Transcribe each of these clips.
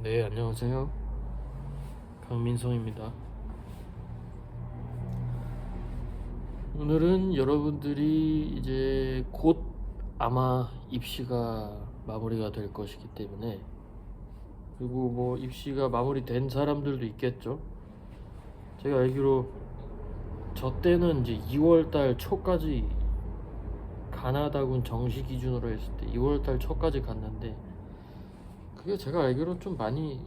네, 안녕하세요. 강민성입니다. 오늘은 여러분들이 이제 곧 아마 입시가 마무리가 될 것이기 때문에, 그리고 뭐 입시가 마무리된 사람들도 있겠죠. 제가 알기로 저 때는 이제 2월 달 초까지, 가나다군 정시 기준으로 했을 때 2월 달 초까지 갔는데, 그게 제가 알기로 좀 많이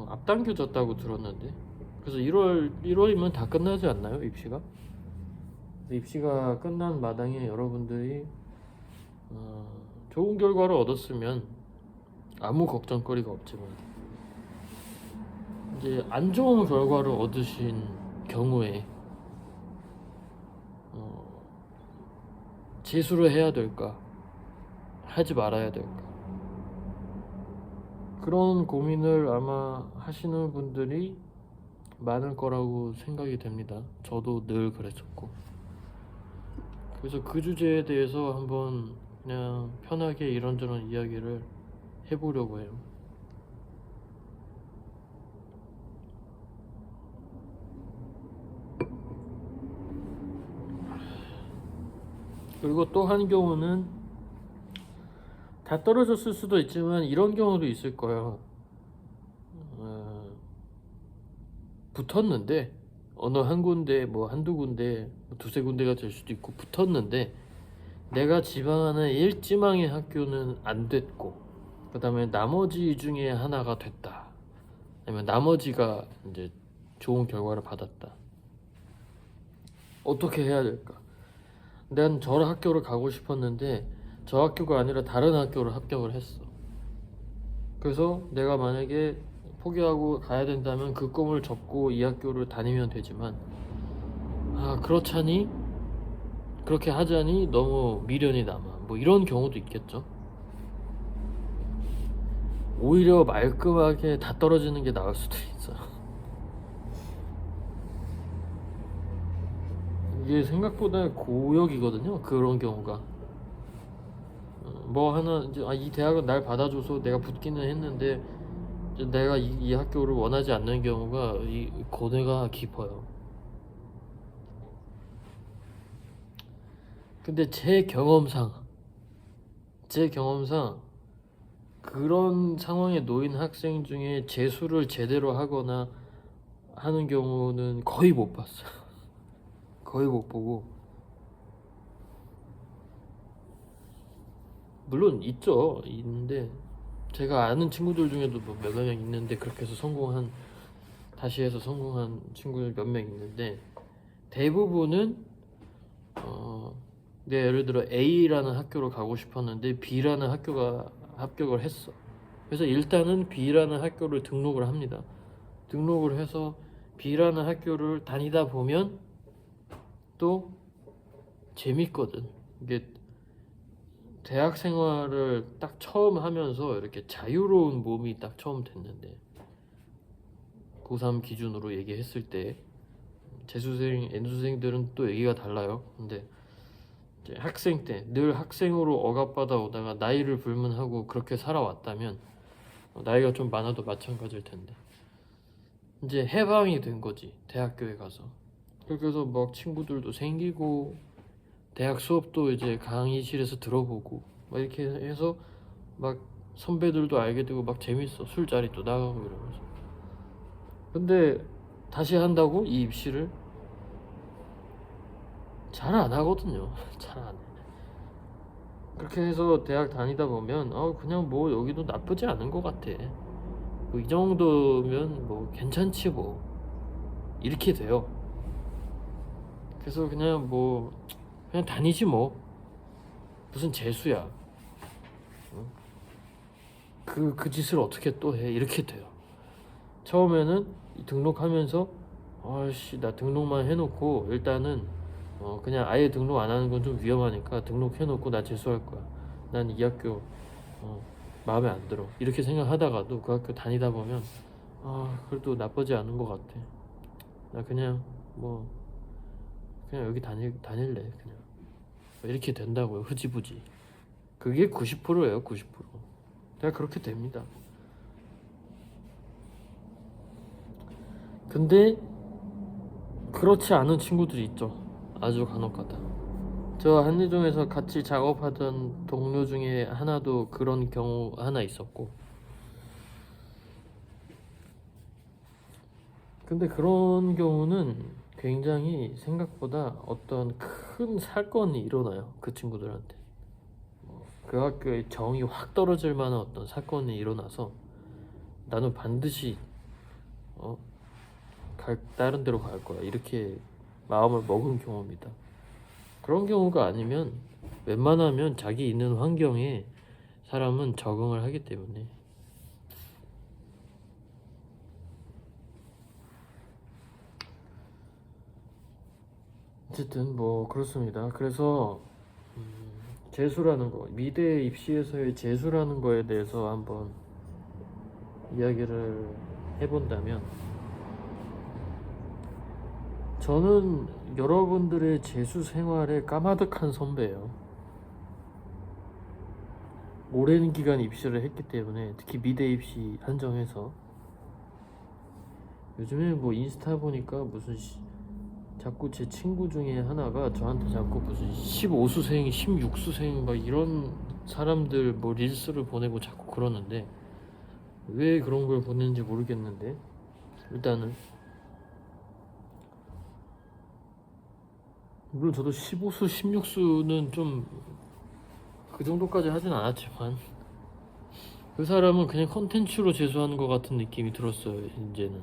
앞당겨졌다고 들었는데, 그래서 1월이면 다 끝나지 않나요, 입시가? 입시가 끝난 마당에 여러분들이 좋은 결과를 얻었으면 아무 걱정거리가 없지만, 이제 안 좋은 결과를 얻으신 경우에 어, 재수를 해야 될까, 하지 말아야 될까, 그런 고민을 아마 하시는 분들이 많을 거라고 생각이 됩니다. 저도 늘 그랬었고. 그래서 그 주제에 대해서 한번 그냥 편하게 이런저런 이야기를 해보려고 해요. 그리고 또 한 경우는, 다 떨어졌을 수도 있지만 이런 경우도 있을 거예요. 어, 붙었는데 어느 한 군데, 뭐 한두 군데, 뭐 두세 군데가 될 수도 있고, 붙었는데 내가 지망하는 1지망의 학교는 안 됐고, 그 다음에 나머지 중에 하나가 됐다, 아니면 나머지가 이제 좋은 결과를 받았다. 어떻게 해야 될까? 난 저 학교를 가고 싶었는데 저 학교가 아니라 다른 학교를 합격을 했어. 그래서 내가 만약에 포기하고 가야 된다면 그 꿈을 접고 이 학교를 다니면 되지만, 그렇자니, 그렇게 하자니 너무 미련이 남아, 뭐 이런 경우도 있겠죠. 오히려 말끔하게 다 떨어지는 게 나을 수도 있어. 이게 생각보다 고역이거든요, 그런 경우가. 뭐 하나 이제 이 대학은 날 받아줘서 내가 붙기는 했는데, 이제 내가 이 학교를 원하지 않는 경우가 이 고뇌가 깊어요. 근데 제 경험상 그런 상황에 놓인 학생 중에 재수를 제대로 하거나 하는 경우는 거의 못 봤어요. 거의 못 보고. 물론 있죠, 있는데 제가 아는 친구들 중에도 뭐 몇몇 명 있는데, 그렇게 해서 다시 해서 성공한 친구들 몇 명 있는데, 대부분은 어, 내가 예를 들어 A라는 학교를 가고 싶었는데 B라는 학교가 합격을 했어. 그래서 일단은 B라는 학교를 등록을 합니다. 등록을 해서 B라는 학교를 다니다 보면 또 재밌거든. 이게 대학 생활을 딱 처음 하면서 이렇게 자유로운 몸이 딱 처음 됐는데, 고3 기준으로 얘기했을 때 재수생, N수생들은 또 얘기가 달라요. 근데 이제 학생 때 늘 학생으로 억압받아 오다가 나이를 불문하고 그렇게 살아왔다면, 나이가 좀 많아도 마찬가지일 텐데, 이제 해방이 된 거지, 대학교에 가서. 그래서 막 친구들도 생기고, 대학 수업도 이제 강의실에서 들어보고, 막 이렇게 해서 막 선배들도 알게 되고 막 재밌어. 술자리도 나가고 이러면서. 근데 다시 한다고 이 입시를 잘 안 하거든요. 잘 안 해. 그렇게 해서 대학 다니다 보면 그냥 뭐 여기도 나쁘지 않은 것 같아. 뭐 이 정도면 뭐 괜찮지 뭐, 이렇게 돼요. 그래서 그냥 다니지 뭐, 무슨 재수야. 그 짓을 어떻게 또 해, 이렇게 돼요. 처음에는 등록하면서 아씨, 나 등록만 해놓고 일단은 그냥 아예 등록 안 하는 건 좀 위험하니까 등록해놓고 나 재수할 거야. 난 이 학교 어, 마음에 안 들어, 이렇게 생각하다가도 그 학교 다니다 보면 그래도 나쁘지 않은 것 같아. 나 그냥 여기 다닐래 그냥, 이렇게 된다고요. 흐지부지. 그게 90%예요, 90%. 내가 그렇게 됩니다. 근데 그렇지 않은 친구들이 있죠. 아주 간혹가다. 저 한예종에서 같이 작업하던 동료 중에 하나도 그런 경우 하나 있었고, 근데 그런 경우는 굉장히 생각보다 어떤 큰 사건이 일어나요. 그 친구들한테. 그 학교에 정이 확 떨어질 만한 어떤 사건이 일어나서 나는 반드시 어, 다른 데로 갈 거야. 이렇게 마음을 먹은 경우입니다. 그런 경우가 아니면 웬만하면 자기 있는 환경에 사람은 적응을 하기 때문에. 어쨌든 뭐 그렇습니다. 그래서 재수라는 거, 미대 입시에서의 재수라는 거에 대해서 한번 이야기를 해본다면, 저는 여러분들의 재수 생활에 까마득한 선배예요. 오랜 기간 입시를 했기 때문에, 특히 미대 입시 한정해서. 요즘에 뭐 인스타 보니까 무슨 자꾸 제 친구 중에 하나가 저한테 자꾸 무슨 15수생, 16수생 막 이런 사람들 뭐 릴스를 보내고 자꾸 그러는데, 왜 그런 걸 보내는지 모르겠는데, 일단은 물론 저도 15수, 16수는 좀 그 정도까지 하진 않았지만, 그 사람은 그냥 컨텐츠로 재수하는 것 같은 느낌이 들었어요. 이제는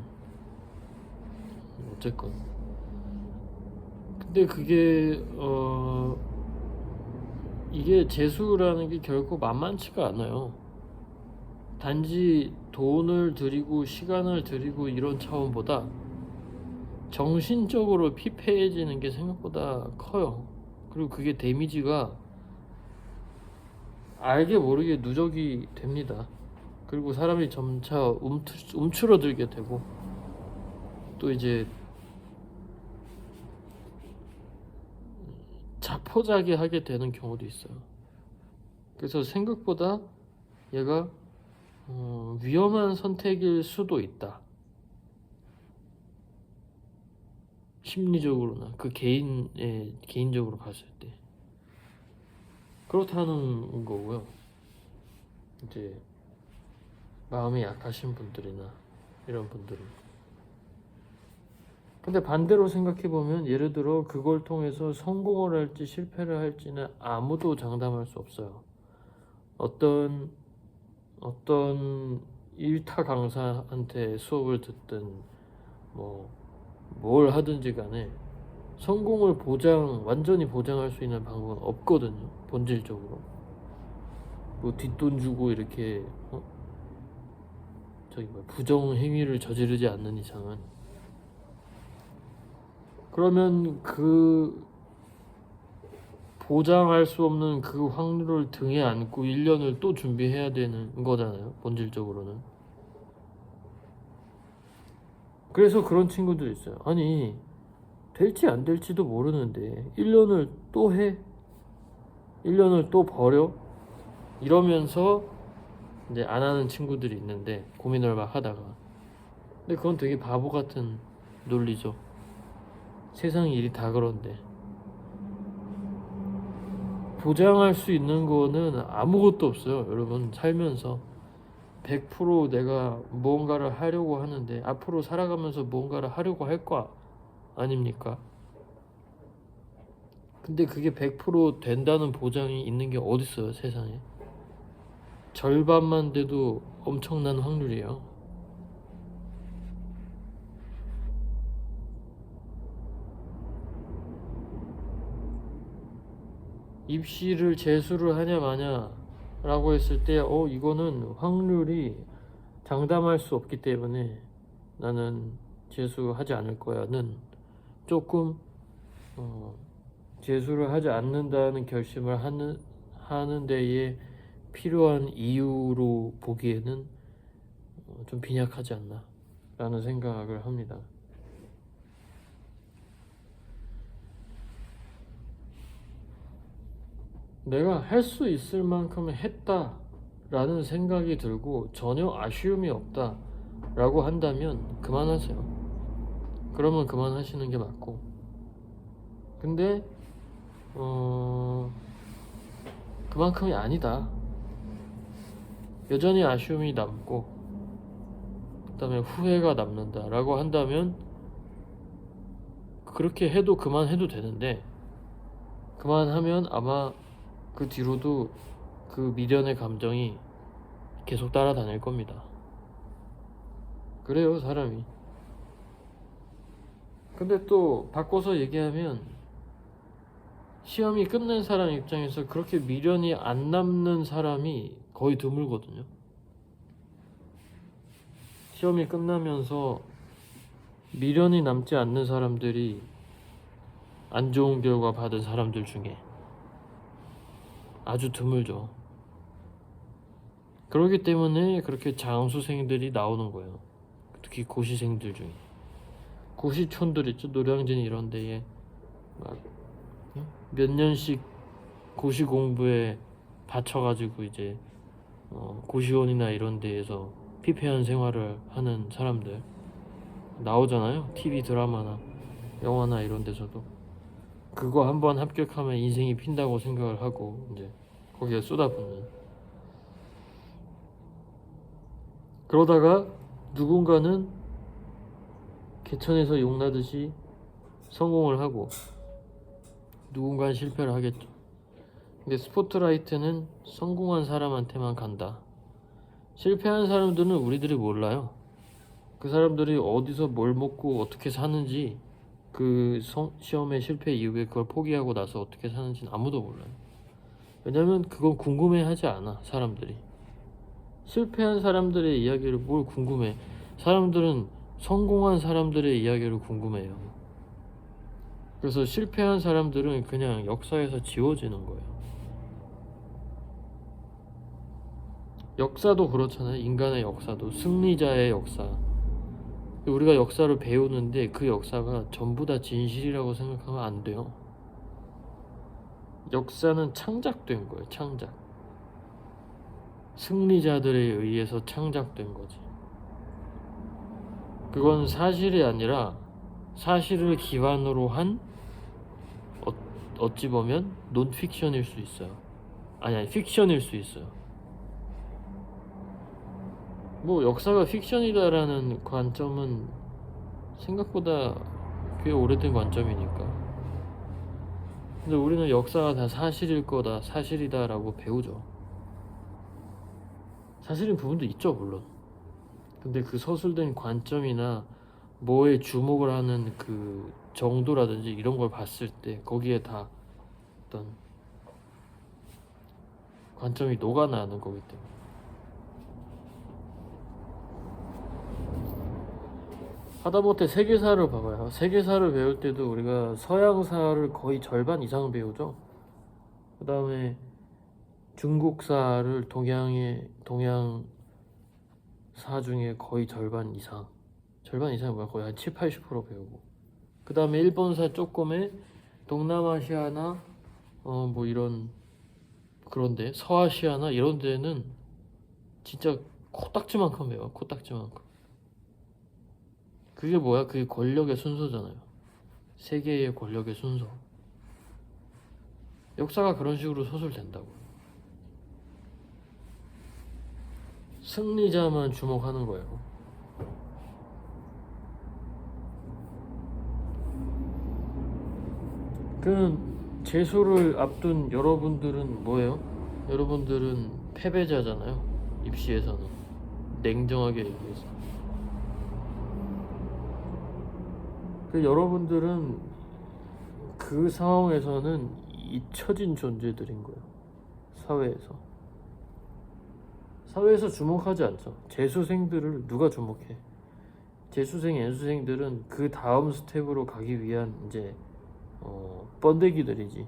어쨌건. 근데 그게 이게 재수라는 게 결코 만만치가 않아요. 단지 돈을 들이고 시간을 들이고 이런 차원보다 정신적으로 피폐해지는 게 생각보다 커요. 그리고 그게 데미지가 알게 모르게 누적이 됩니다. 그리고 사람이 점차 움츠러들게 되고, 또 이제 자포자기하게 되는 경우도 있어요. 그래서 생각보다 얘가 위험한 선택일 수도 있다. 심리적으로나 그 개인적으로 봤을 때 그렇다는 거고요. 이제 마음이 약하신 분들이나 이런 분들은. 근데 반대로 생각해보면, 예를 들어 그걸 통해서 성공을 할지 실패를 할지는 아무도 장담할 수 없어요. 어떤 일타 강사한테 수업을 듣든 뭘 하든지 간에 성공을 완전히 보장할 수 있는 방법은 없거든요. 본질적으로. 뭐 뒷돈 주고 이렇게 부정 행위를 저지르지 않는 이상은. 그러면 그 보장할 수 없는 그 확률을 등에 안고 1년을 또 준비해야 되는 거잖아요. 본질적으로는. 그래서 그런 친구들 있어요. 아니, 될지 안 될지도 모르는데 1년을 또 해? 1년을 또 버려? 이러면서 이제 안 하는 친구들이 있는데, 고민을 막 하다가. 근데 그건 되게 바보 같은 논리죠. 세상 일이 다 그런데. 보장할 수 있는 거는 아무것도 없어요. 여러분, 살면서 100% 내가 무언가를 하려고 하는데, 앞으로 살아가면서 무언가를 하려고 할 거 아닙니까? 근데 그게 100% 된다는 보장이 있는 게 어딨어요, 세상에. 절반만 돼도 엄청난 확률이에요. 입시를 재수를 하냐 마냐 라고 했을 때 이거는 확률이 장담할 수 없기 때문에 나는 재수하지 않을 거야는 조금 재수를 하지 않는다는 결심을 하는 데에 필요한 이유로 보기에는 좀 빈약하지 않나 라는 생각을 합니다. 내가 할 수 있을 만큼 했다 라는 생각이 들고 전혀 아쉬움이 없다 라고 한다면 그만하세요. 그러면 그만하시는 게 맞고. 근데 그만큼이 아니다. 여전히 아쉬움이 남고 그다음에 후회가 남는다라고 한다면 그렇게 해도 그만해도 되는데, 그만하면 아마 그 뒤로도 그 미련의 감정이 계속 따라다닐 겁니다. 그래요, 사람이. 근데 또 바꿔서 얘기하면 시험이 끝낸 사람 입장에서 그렇게 미련이 안 남는 사람이 거의 드물거든요. 시험이 끝나면서 미련이 남지 않는 사람들이 안 좋은 결과 받은 사람들 중에 아주 드물죠. 그렇기 때문에 그렇게 장수생들이 나오는 거예요. 특히 고시생들 중에. 고시촌들 있죠, 노량진 이런 데에 막 몇 년씩 고시 공부에 바쳐가지고 이제 고시원이나 이런 데에서 피폐한 생활을 하는 사람들 나오잖아요. TV 드라마나 영화나 이런 데서도. 그거 한번 합격하면 인생이 핀다고 생각을 하고 이제 거기에 쏟아붓는. 그러다가 누군가는 개천에서 용나듯이 성공을 하고 누군가는 실패를 하겠죠. 근데 스포트라이트는 성공한 사람한테만 간다. 실패한 사람들은 우리들이 몰라요. 그 사람들이 어디서 뭘 먹고 어떻게 사는지, 그 시험의 실패 이후에 그걸 포기하고 나서 어떻게 사는지는 아무도 몰라요. 왜냐면 그건 궁금해하지 않아, 사람들이. 실패한 사람들의 이야기를 뭘 궁금해. 사람들은 성공한 사람들의 이야기를 궁금해요. 그래서 실패한 사람들은 그냥 역사에서 지워지는 거예요. 역사도 그렇잖아요. 인간의 역사도 승리자의 역사. 우리가 역사를 배우는데 그 역사가 전부 다 진실이라고 생각하면 안 돼요. 역사는 창작된 거예요. 창작. 승리자들에 의해서 창작된 거지. 그건 사실이 아니라 사실을 기반으로 한 어찌 보면 논픽션일 수 있어요. 아니 픽션일 수 있어요. 뭐 역사가 픽션이다라는 관점은 생각보다 꽤 오래된 관점이니까. 근데 우리는 역사가 다 사실일 거다, 사실이다라고 배우죠. 사실인 부분도 있죠, 물론. 근데 그 서술된 관점이나 뭐에 주목을 하는 그 정도라든지 이런 걸 봤을 때 거기에 다 어떤 관점이 녹아나는 거기 때문에. 하다못해 세계사를 봐봐요. 세계사를 배울 때도 우리가 서양사를 거의 절반 이상 배우죠. 그 다음에 중국사를 동양사 중에 거의 절반 이상이 뭐야, 거의 한 70-80% 배우고, 그 다음에 일본사 조금에 동남아시아나 뭐 이런 그런데 서아시아나 이런 데는 진짜 코딱지만큼 배워. 코딱지만큼. 그게 뭐야? 그게 권력의 순서잖아요. 세계의 권력의 순서. 역사가 그런 식으로 서술된다고. 승리자만 주목하는 거예요. 그럼 재수를 앞둔 여러분들은 뭐예요? 여러분들은 패배자잖아요. 입시에서는. 냉정하게 얘기해서. 그 여러분들은 그 상황에서는 잊혀진 존재들인 거예요. 사회에서 주목하지 않죠. 재수생들을 누가 주목해? 재수생, 연수생들은 그 다음 스텝으로 가기 위한 이제 번데기들이지.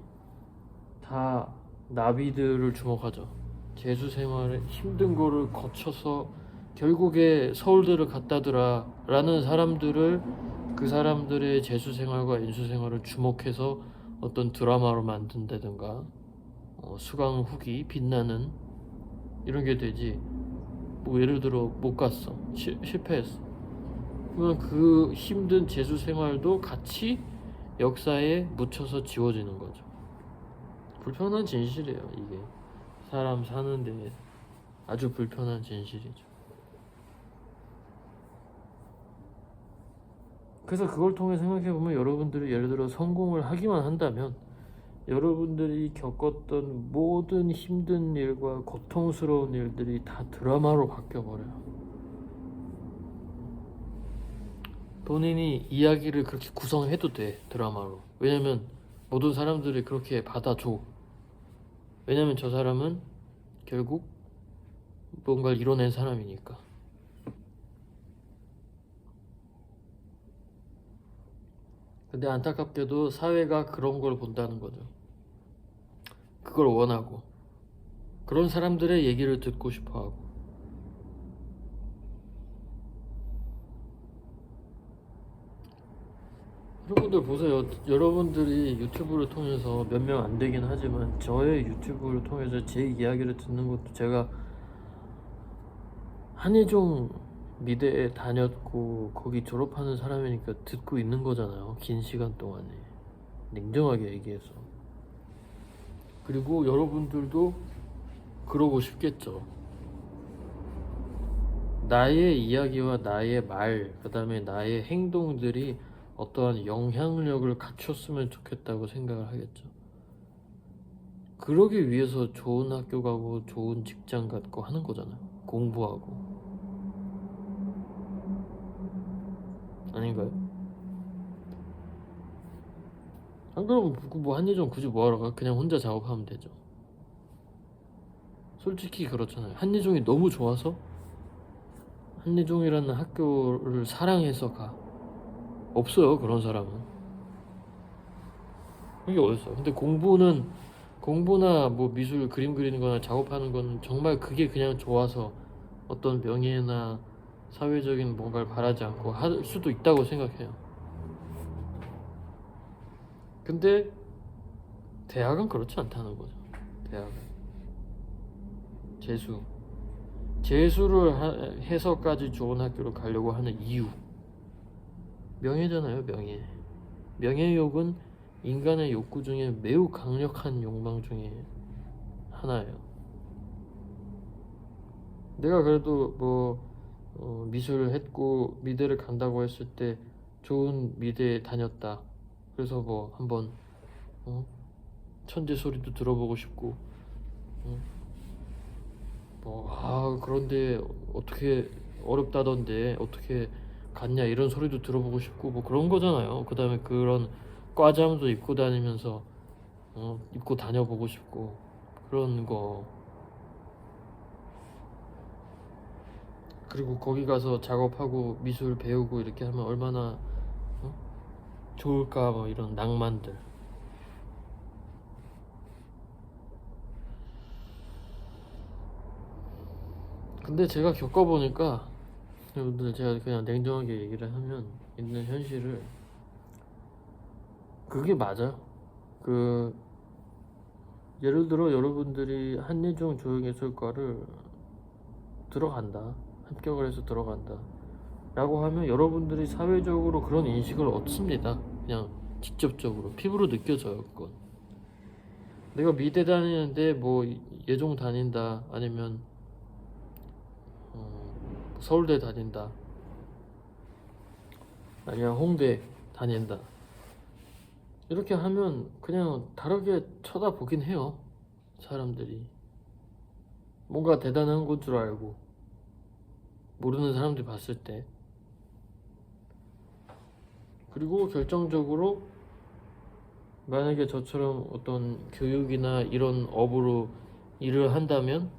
다 나비들을 주목하죠. 재수 생활에 힘든 거를 거쳐서 결국에 서울대를 갔다더라 라는 사람들을, 그 사람들의 재수 생활과 연수 생활을 주목해서 어떤 드라마로 만든다든가 수강 후기 빛나는 이런 게 되지. 뭐 예를 들어 못 갔어, 실패했어. 그러면 그 힘든 재수 생활도 같이 역사에 묻혀서 지워지는 거죠. 불편한 진실이에요, 이게. 사람 사는데 아주 불편한 진실이죠. 그래서 그걸 통해 생각해보면 여러분들이 예를 들어 성공을 하기만 한다면 여러분들이 겪었던 모든 힘든 일과 고통스러운 일들이 다 드라마로 바뀌어버려요. 본인이 이야기를 그렇게 구성해도 돼, 드라마로. 왜냐면 모든 사람들이 그렇게 받아줘. 왜냐면 저 사람은 결국 뭔가를 이뤄낸 사람이니까. 근데 안타깝게도 사회가 그런 걸 본다는 거죠. 그걸 원하고 그런 사람들의 얘기를 듣고 싶어 하고. 여러분들 보세요. 여러분들이 유튜브를 통해서 몇 명 안 되긴 하지만 저의 유튜브를 통해서 제 이야기를 듣는 것도 제가 한예종 미대에 다녔고 거기 졸업하는 사람이니까 듣고 있는 거잖아요. 긴 시간 동안에. 냉정하게 얘기해서. 그리고 여러분들도 그러고 싶겠죠. 나의 이야기와 나의 말, 그 다음에 나의 행동들이 어떠한 영향력을 갖췄으면 좋겠다고 생각을 하겠죠. 그러기 위해서 좋은 학교 가고 좋은 직장 갖고 하는 거잖아요. 공부하고. 아닌가요? 안 그러면 뭐 한예종 굳이 뭐하러 가? 그냥 혼자 작업하면 되죠. 솔직히 그렇잖아요. 한예종이 너무 좋아서 한예종이라는 학교를 사랑해서 가. 없어요, 그런 사람은. 그게 어딨어. 근데 공부나 뭐 미술 그림 그리는 거나 작업하는 건 정말 그게 그냥 좋아서 어떤 명예나 사회적인 뭔가를 바라지 않고 할 수도 있다고 생각해요. 근데 대학은 그렇지 않다는 거죠. 대학은 재수를 해서까지 좋은 학교로 가려고 하는 이유, 명예잖아요. 명예욕은 인간의 욕구 중에 매우 강력한 욕망 중에 하나예요. 내가 그래도 미술을 했고 미대를 간다고 했을 때 좋은 미대에 다녔다. 그래서 뭐 한번 천재 소리도 들어보고 싶고, 그런데 어떻게 어렵다던데 어떻게 갔냐 이런 소리도 들어보고 싶고 뭐 그런 거잖아요. 그 다음에 그런 과잠도 입고 다니면서 입고 다녀보고 싶고 그런 거. 그리고 거기 가서 작업하고 미술 배우고 이렇게 하면 얼마나 좋을까, 뭐 이런 낭만들. 근데 제가 겪어보니까 여러분들, 제가 그냥 냉정하게 얘기를 하면 있는 현실을, 그게 맞아요. 예를 들어 여러분들이 한예종 조형예술과를 들어간다, 합격을 해서 들어간다 라고 하면 여러분들이 사회적으로 그런 인식을 얻습니다. 그냥 직접적으로 피부로 느껴져요. 그건 내가 미대 다니는데 뭐 예종 다닌다, 아니면 서울대 다닌다, 아니면 홍대 다닌다 이렇게 하면 그냥 다르게 쳐다보긴 해요. 사람들이 뭔가 대단한 건 줄 알고, 모르는 사람들이 봤을 때. 그리고 결정적으로 만약에 저처럼 어떤 교육이나 이런 업으로 일을 한다면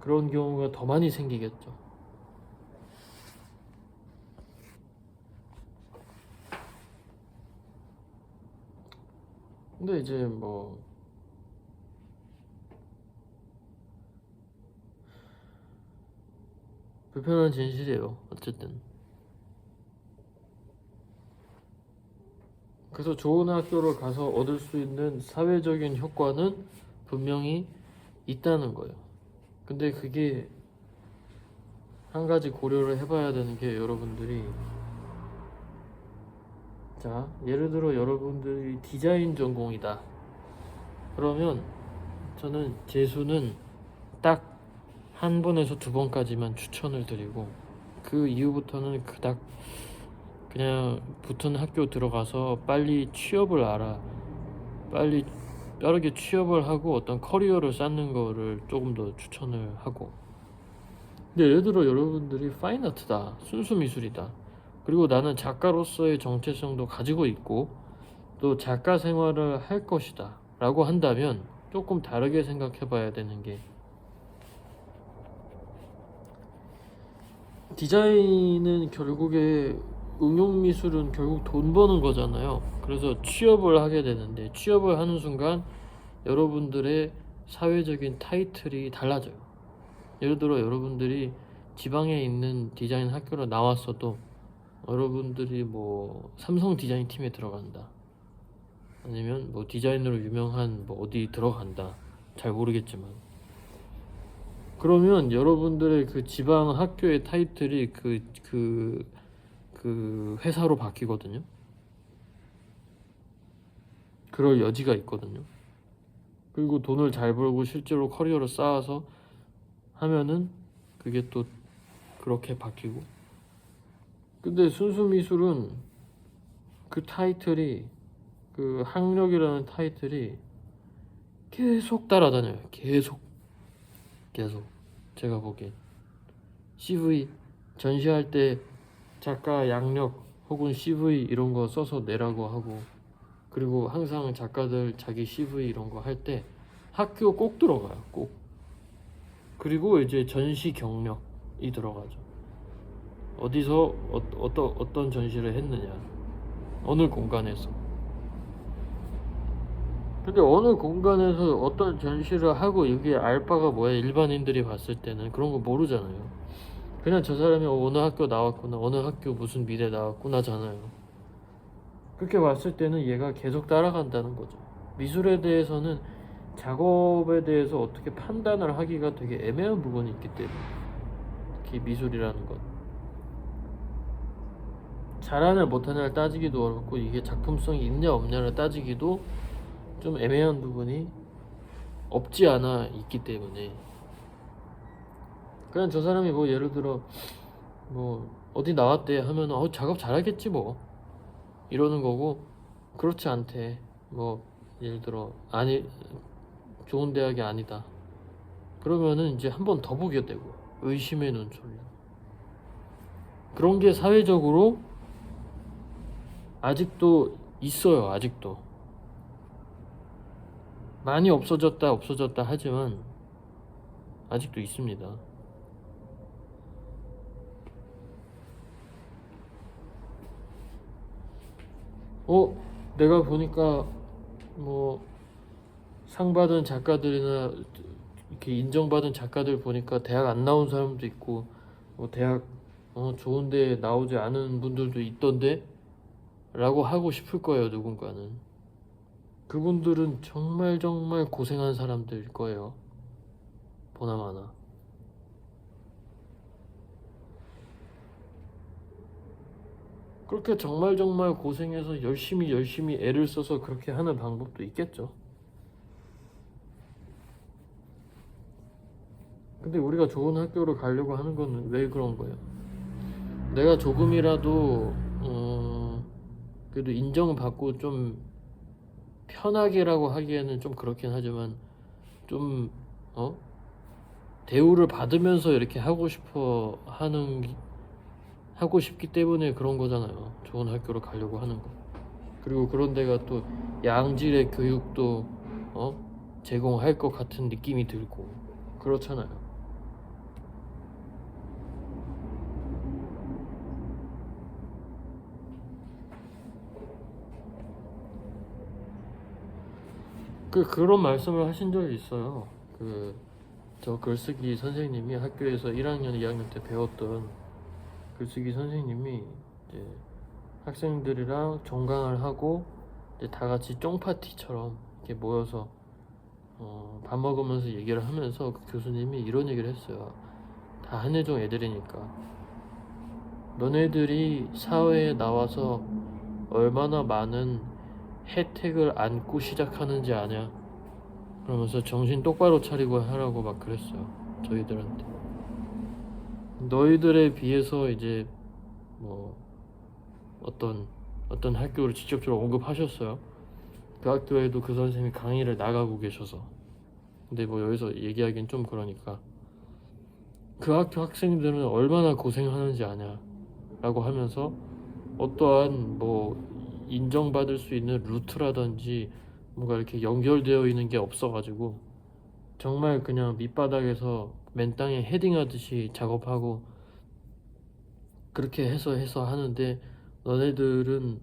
그런 경우가 더 많이 생기겠죠. 근데 이제 뭐 불편한 진실이에요. 어쨌든. 그래서 좋은 학교를 가서 얻을 수 있는 사회적인 효과는 분명히 있다는 거예요. 근데 그게 한 가지 고려를 해봐야 되는 게, 여러분들이 자, 예를 들어 여러분들이 디자인 전공이다. 그러면 저는 재수는 딱 한 번에서 두 번까지만 추천을 드리고 그 이후부터는 그닥 그냥 붙은 학교 들어가서 빨리 취업을 알아. 빨리 빠르게 취업을 하고 어떤 커리어를 쌓는 거를 조금 더 추천을 하고. 근데 예를 들어 여러분들이 파인아트다, 순수 미술이다, 그리고 나는 작가로서의 정체성도 가지고 있고 또 작가 생활을 할 것이다 라고 한다면 조금 다르게 생각해 봐야 되는 게, 디자인은 결국에 응용미술은 결국 돈 버는 거잖아요. 그래서 취업을 하게 되는데 취업을 하는 순간 여러분들의 사회적인 타이틀이 달라져요. 예를 들어 여러분들이 지방에 있는 디자인 학교를 나왔어도 여러분들이 뭐 삼성 디자인 팀에 들어간다, 아니면 뭐 디자인으로 유명한 뭐 어디 들어간다, 잘 모르겠지만, 그러면 여러분들의 그 지방 학교의 타이틀이 그 회사로 바뀌거든요. 그럴 여지가 있거든요. 그리고 돈을 잘 벌고 실제로 커리어를 쌓아서 하면은 그게 또 그렇게 바뀌고. 근데 순수 미술은 그 타이틀이, 그 학력이라는 타이틀이 계속 따라다녀요. 계속. 제가 보기엔 CV 전시할 때 작가 양력 혹은 CV 이런 거 써서 내라고 하고, 그리고 항상 작가들 자기 CV 이런 거 할 때 학교 꼭 들어가요. 꼭. 그리고 이제 전시 경력이 들어가죠. 어디서 어떤 전시를 했느냐, 어느 공간에서. 근데 어느 공간에서 어떤 전시를 하고 이게 알바가 뭐야, 일반인들이 봤을 때는 그런 거 모르잖아요. 그냥 저 사람이 어느 학교 나왔구나, 어느 학교 무슨 미대 나왔구나잖아요. 그렇게 봤을 때는 얘가 계속 따라간다는 거죠. 미술에 대해서는 작업에 대해서 어떻게 판단을 하기가 되게 애매한 부분이 있기 때문에, 특히 미술이라는 건 잘하냐 못하냐를 따지기도 어렵고 이게 작품성이 있냐 없냐를 따지기도 좀 애매한 부분이 없지 않아 있기 때문에, 그냥 저 사람이 뭐 예를 들어 뭐 어디 나왔대 하면 작업 잘하겠지 뭐 이러는 거고, 그렇지 않대, 뭐 예를 들어 아니 좋은 대학이 아니다 그러면은 이제 한 번 더 보게 되고 의심의 눈초리. 그런 게 사회적으로 아직도 있어요. 아직도 많이 없어졌다 하지만 아직도 있습니다. 내가 보니까 뭐 상 받은 작가들이나 이렇게 인정받은 작가들 보니까 대학 안 나온 사람도 있고, 뭐 대학 좋은 데 나오지 않은 분들도 있던데 라고 하고 싶을 거예요, 누군가는. 그분들은 정말 고생한 사람들일 거예요, 보나마나. 그렇게 정말 고생해서 열심히 애를 써서 그렇게 하는 방법도 있겠죠. 근데 우리가 좋은 학교를 가려고 하는 건 왜 그런 거예요? 내가 조금이라도 그래도 인정받고 좀 편하게라고 하기에는 좀 그렇긴 하지만 좀 대우를 받으면서 이렇게 하고 싶기 때문에 그런 거잖아요. 좋은 학교를 가려고 하는 거. 그리고 그런 데가 또 양질의 교육도 제공할 것 같은 느낌이 들고 그렇잖아요. 그런 말씀을 하신 적이 있어요. 저 글쓰기 선생님이 학교에서 1학년, 2학년 때 배웠던 글쓰기 선생님이 이제 학생들이랑 종강을 하고 이제 다 같이 쫑파티처럼 이렇게 모여서 밥 먹으면서 얘기를 하면서 그 교수님이 이런 얘기를 했어요. 다 한예종 애들이니까 너네들이 사회에 나와서 얼마나 많은 혜택을 안고 시작하는지 아냐? 그러면서 정신 똑바로 차리고 하라고 막 그랬어요. 저희들한테. 너희들에 비해서 이제 뭐 어떤 학교를 직접적으로 언급하셨어요. 그 학교에도 그 선생님이 강의를 나가고 계셔서. 근데 뭐 여기서 얘기하기엔 좀 그러니까 그 학교 학생들은 얼마나 고생하는지 아냐 라고 하면서 어떠한 뭐 인정받을 수 있는 루트라든지 뭔가 이렇게 연결되어 있는 게 없어가지고 정말 그냥 밑바닥에서 맨 땅에 헤딩하듯이 작업하고 그렇게 해서 하는데 너네들은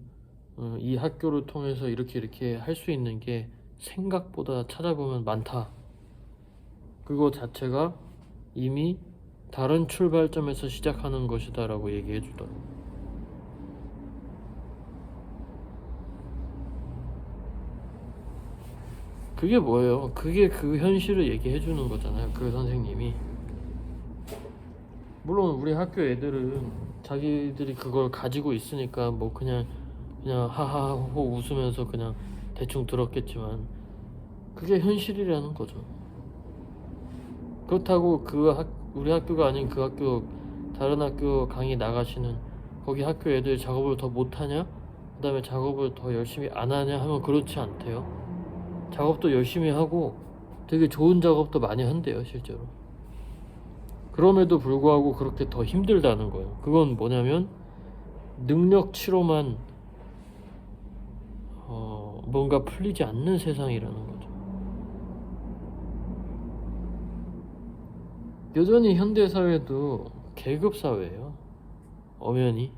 이 학교를 통해서 이렇게 할 수 있는 게 생각보다 찾아보면 많다. 그거 자체가 이미 다른 출발점에서 시작하는 것이다 라고 얘기해 주더라고. 그게 뭐예요? 그게 그 현실을 얘기해 주는 거잖아요. 그 선생님이. 물론 우리 학교 애들은 자기들이 그걸 가지고 있으니까 뭐 그냥 하하호 웃으면서 그냥 대충 들었겠지만 그게 현실이라는 거죠. 그렇다고 우리 학교가 아닌 그 학교 다른 학교 강의 나가시는 거기 학교 애들 작업을 더 못하냐? 그 다음에 작업을 더 열심히 안 하냐 하면 그렇지 않대요. 작업도 열심히 하고 되게 좋은 작업도 많이 한대요 실제로. 그럼에도 불구하고 그렇게 더 힘들다는 거예요. 그건 뭐냐면 능력치로만 뭔가 풀리지 않는 세상이라는 거죠. 여전히 현대사회도 계급사회예요. 엄연히.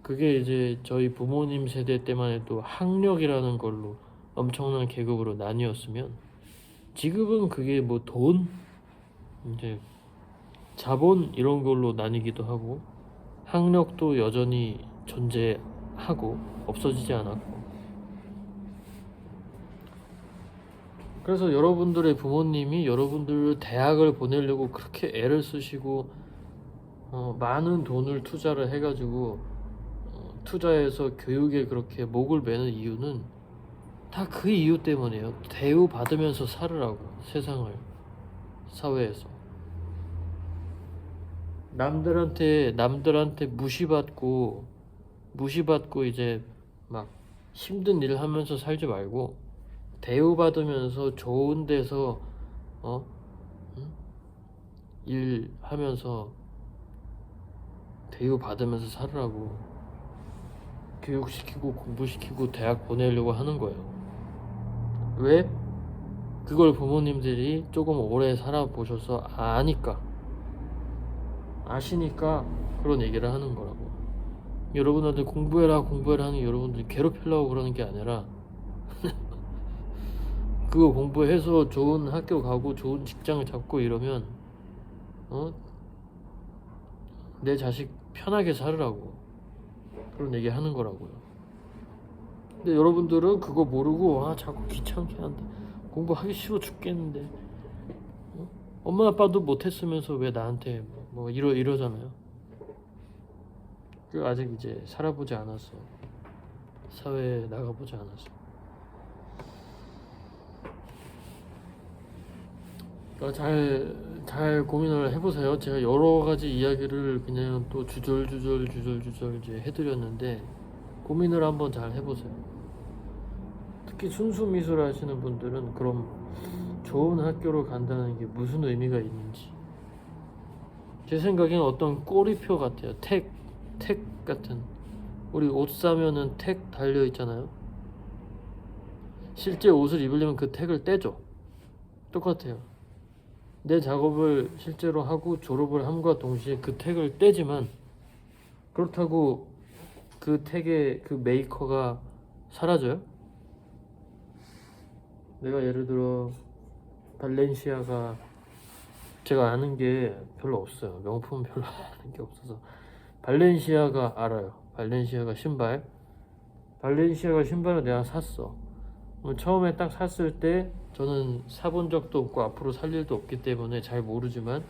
그게 이제 저희 부모님 세대 때만 해도 학력이라는 걸로 엄청난 계급으로 나뉘었으면 지금은 그게 뭐 돈, 이제 자본 이런 걸로 나뉘기도 하고 학력도 여전히 존재하고 없어지지 않았고 그래서 여러분들의 부모님이 여러분들 대학을 보내려고 그렇게 애를 쓰시고 많은 돈을 투자를 해가지고 투자해서 교육에 그렇게 목을 매는 이유는 다 그 이유 때문이에요. 대우받으면서 살으라고 세상을 사회에서 남들한테 무시받고 이제 막 힘든 일 하면서 살지 말고 대우받으면서 좋은 데서 일하면서 대우받으면서 살으라고 교육시키고 공부시키고 대학 보내려고 하는 거예요. 왜? 그걸 부모님들이 조금 오래 살아보셔서 아시니까 그런 얘기를 하는 거라고. 여러분한테 공부해라 하는 여러분들이 괴롭히려고 그러는 게 아니라 그거 공부해서 좋은 학교 가고 좋은 직장을 잡고 이러면 내 자식 편하게 살으라고 그런 얘기 하는 거라고요. 근데 여러분들은 그거 모르고 자꾸 귀찮게 한다. 공부하기 싫어 죽겠는데 엄마 아빠도 못했으면서 왜 나한테 뭐 이러잖아요. 그 아직 이제 살아보지 않았어. 사회에 나가보지 않았어. 잘 고민을 해보세요. 제가 여러 가지 이야기를 그냥 또 주절주절 이제 해드렸는데 고민을 한번 잘 해보세요. 특히 순수 미술 하시는 분들은 그럼 좋은 학교로 간다는 게 무슨 의미가 있는지 제 생각에는 어떤 꼬리표 같아요. 택 같은 우리 옷 사면은 택 달려 있잖아요. 실제 옷을 입으려면 그 택을 떼죠. 똑같아요. 내 작업을 실제로 하고 졸업을 함과 동시에 그 택을 떼지만 그렇다고 그 택의 그 메이커가 사라져요? 내가 예를 들어 발렌시아가 제가 아는 게 별로 없어요. 명품은 별로 아는 게 없어서 발렌시아가 알아요. 발렌시아가 신발을 내가 샀어. 처음에 딱 샀을 때 저는 사본 적도 없고 앞으로 살 일도 없기 때문에 잘 모르지만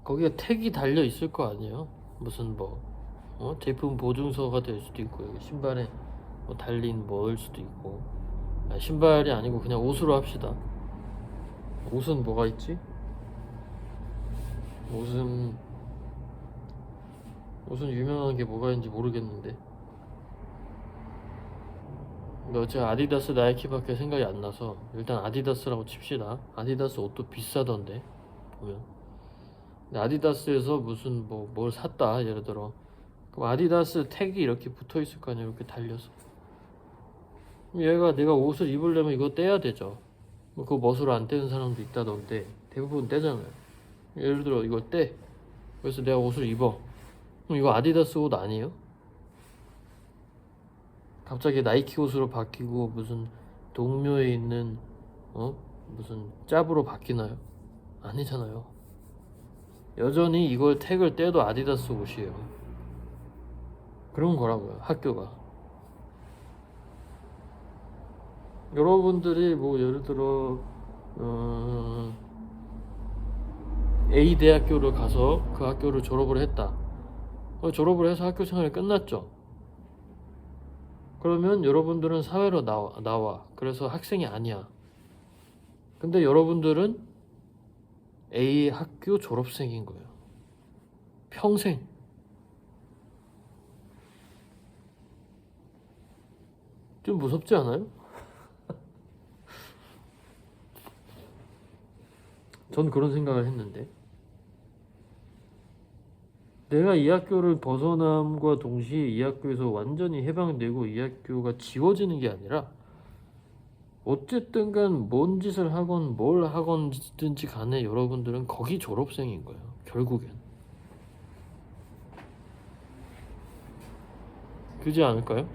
거기에 택이 달려 있을 거 아니에요. 무슨 뭐 제품 보증서가 될 수도 있고, 여기 신발에 뭐 달린 뭐일 수도 있고. 신발이 아니고 그냥 옷으로 합시다. 옷은 뭐가 있지? 옷은 유명한 게 뭐가 있는지 모르겠는데. 근데 어차피 아디다스, 나이키밖에 생각이 안 나서 일단 아디다스라고 칩시다. 아디다스 옷도 비싸던데 보면. 근데 아디다스에서 무슨 뭘 샀다 예를 들어. 그럼 아디다스 태그 이렇게 붙어 있을 거 아니야, 이렇게 달려서. 그럼 얘가 내가 옷을 입으려면 이거 떼야 되죠. 뭐 그거 멋으로 안 떼는 사람도 있다던데 대부분 떼잖아요. 예를 들어 이걸 떼. 그래서 내가 옷을 입어. 그럼 이거 아디다스 옷 아니에요? 갑자기 나이키 옷으로 바뀌고 무슨 동묘에 있는 무슨 짭으로 바뀌나요? 아니잖아요. 여전히 이걸 태그를 떼도 아디다스 옷이에요. 그런 거라고요, 학교가. 여러분들이 뭐 예를 들어 A 대학교를 가서 그 학교를 졸업을 했다. 졸업을 해서 학교 생활이 끝났죠. 그러면 여러분들은 사회로 나와. 그래서 학생이 아니야. 근데 여러분들은 A 학교 졸업생인 거예요. 평생. 좀 무섭지 않아요? 전 그런 생각을 했는데, 내가 이 학교를 벗어남과 동시에 이 학교에서 완전히 해방되고 이 학교가 지워지는 게 아니라 어쨌든 간 뭔 짓을 하건 뭘 하건든지 간에 여러분들은 거기 졸업생인 거예요, 결국엔. 그지 않을까요?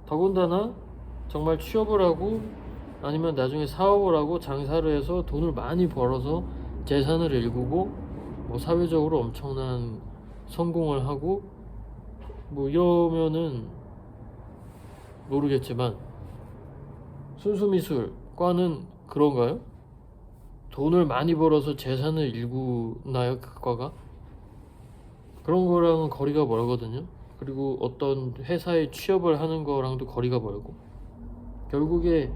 더군다나 정말 취업을 하고 아니면 나중에 사업을 하고 장사를 해서 돈을 많이 벌어서 재산을 일구고 뭐 사회적으로 엄청난 성공을 하고 뭐 이러면은 모르겠지만, 순수미술과는 그런가요? 돈을 많이 벌어서 재산을 일구나요, 그 과가? 그런 거랑은 거리가 멀거든요. 그리고 어떤 회사에 취업을 하는 거랑도 거리가 멀고, 결국에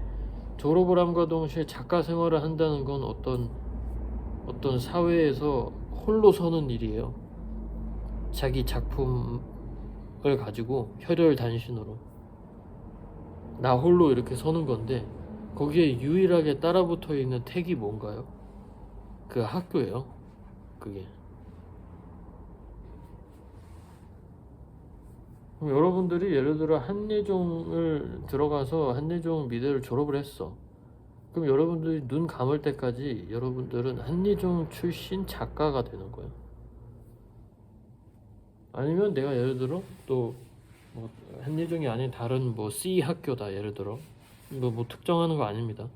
졸업을 함과 동시에 작가 생활을 한다는 건 어떤 사회에서 홀로 서는 일이에요. 자기 작품을 가지고 혈혈단신으로 나 홀로 이렇게 서는 건데, 거기에 유일하게 따라붙어 있는 택이 뭔가요? 그 학교예요. 그게. 그럼 여러분들이 예를 들어 한예종을 들어가서 한예종 미대를 졸업을 했어. 그럼 여러분들이 눈 감을 때까지 여러분들은 한예종 출신 작가가 되는 거예요. 아니면 내가 예를 들어 또 뭐 한예종이 아닌 다른 뭐 C 학교다 예를 들어, 이거 뭐 특정하는 거 아닙니다.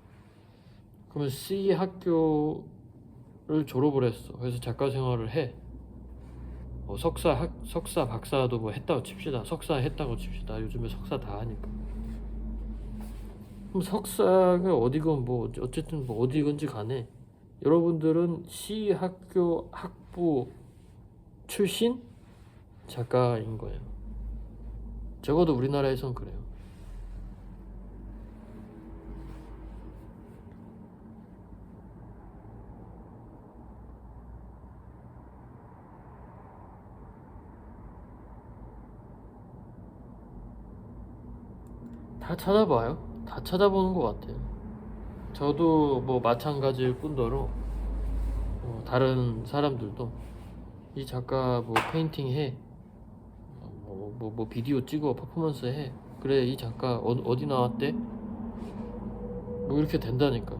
그러면 C 학교를 졸업을 했어. 그래서 작가 생활을 해. 석사 박사도 뭐 했다고 칩시다. 석사 했다고 칩시다. 요즘에 석사 다 하니까. 그럼 석사가 어디건 뭐 어쨌든 뭐 어디건지 간에 여러분들은 C 학교 학부 출신 작가인 거예요. 적어도 우리나라에선 그래요. 다 찾아봐요. 다 찾아보는 것 같아요. 저도 뭐 마찬가지일 뿐더러 다른 사람들도 이 작가 뭐 페인팅 해, 뭐 비디오 찍어, 퍼포먼스 해, 그래 이 작가 어디 나왔대? 뭐 이렇게 된다니까.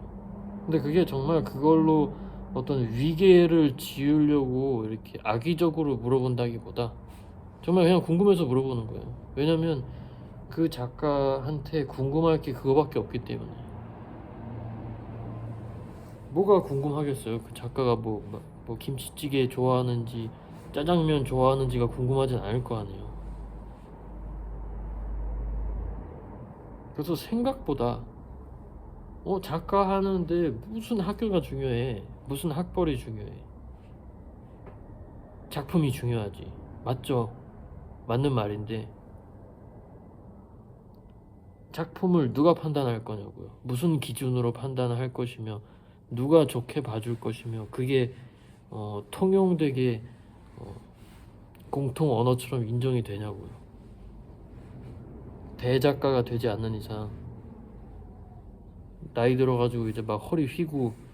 근데 그게 정말 그걸로 어떤 위계를 지으려고 이렇게 악의적으로 물어본다기보다 정말 그냥 궁금해서 물어보는 거예요. 왜냐면 그 작가한테 궁금할 게 그거밖에 없기 때문에. 뭐가 궁금하겠어요? 그 작가가 뭐 김치찌개 좋아하는지 짜장면 좋아하는지가 궁금하진 않을 거 아니에요. 그래서 생각보다 작가 하는데 무슨 학교가 중요해? 무슨 학벌이 중요해? 작품이 중요하지. 맞죠? 맞는 말인데 작품을 누가 판단할 거냐고요. 무슨 기준으로 판단할 것이며 누가 좋게 봐줄 것이며 그게 통용되게 공통 언어처럼 인정이 되냐고요. 대작가가 되지 않는 이상 나이 들어가지고 이제 막 허리 휘고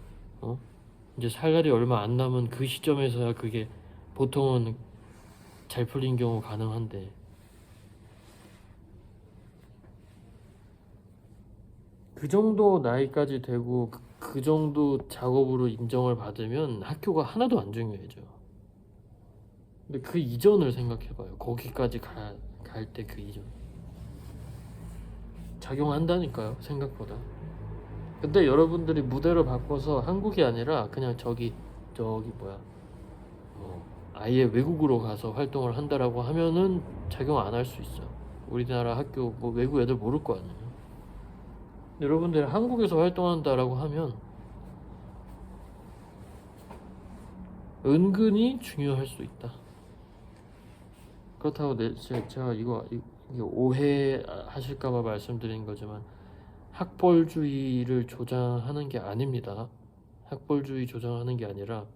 이제 살 날이 얼마 안 남은 그 시점에서야 그게 보통은 잘 풀린 경우 가능한데 그 정도 나이까지 되고 그 정도 작업으로 인정을 받으면 학교가 하나도 안 중요해져. 근데 그 이전을 생각해봐요. 거기까지 갈 때 그 이전 작용한다니까요, 생각보다. 근데 여러분들이 무대를 바꿔서 한국이 아니라 그냥 저기 뭐야 아예 외국으로 가서 활동을 한다라고 하면은 작용 안 할 수 있어. 우리나라 학교 뭐 외국 애들 모를 거 아니에요. 여러분들이 한국에서 활동한다라고 하면 은근히 중요할 수 있다. 그렇다고 제가 이게 오해하실까봐 말씀드린 거지만 학벌주의를 조장하는 게 아닙니다. 학벌주의 조장하는 게 아니라